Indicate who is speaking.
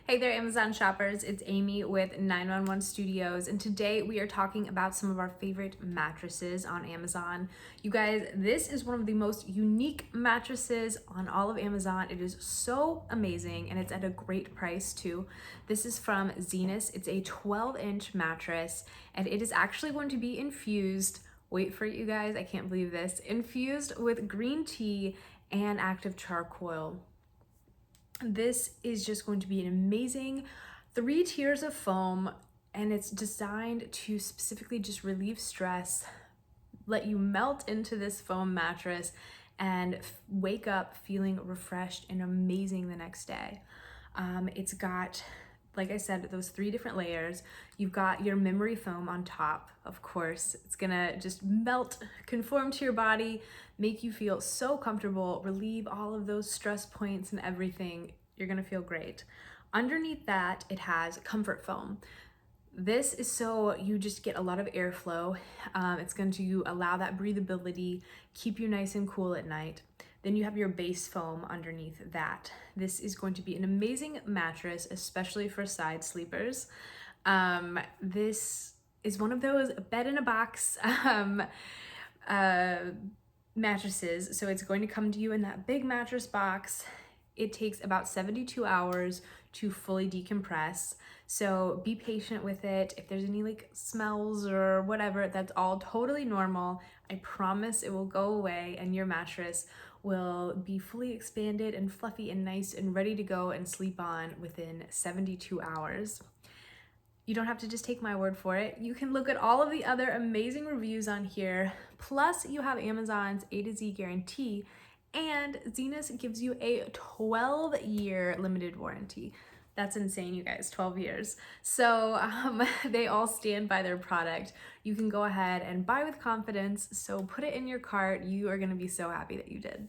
Speaker 1: Hey there, Amazon shoppers. It's Amy with 911 Studios, and today we are talking about some of our favorite mattresses on Amazon. You guys, this is one of the most unique mattresses on all of Amazon. It is so amazing, and it's at a great price too. This is from Zinus. It's a 12-inch mattress, and it is actually going to be infused. Wait for it, you guys. I can't believe this. Infused with green tea and active charcoal. This is just going to be an amazing 3 tiers of foam, and it's designed to specifically just relieve stress, let you melt into this foam mattress, and wake up feeling refreshed and amazing the next day. It's got, like I said, those 3 different layers. You've got your memory foam on top, of course. It's gonna just melt, conform to your body, make you feel so comfortable, relieve all of those stress points and everything. You're gonna feel great. Underneath that, it has comfort foam. This is so you just get a lot of airflow. It's going to allow that breathability, keep you nice and cool at night. Then you have your base foam underneath that. This is going to be an amazing mattress, especially for side sleepers. This is one of those bed-in-a-box mattresses. So it's going to come to you in that big mattress box. It takes about 72 hours to fully decompress. So be patient with it. If there's any like smells or whatever, that's all totally normal. I promise it will go away and your mattress will be fully expanded and fluffy and nice and ready to go and sleep on within 72 hours. You don't have to just take my word for it. You can look at all of the other amazing reviews on here. Plus you have Amazon's A to Z guarantee, and Zinus gives you a 12-year limited warranty. That's insane, you guys, 12 years. So they all stand by their product. You can go ahead and buy with confidence. So put it in your cart. You are gonna be so happy that you did.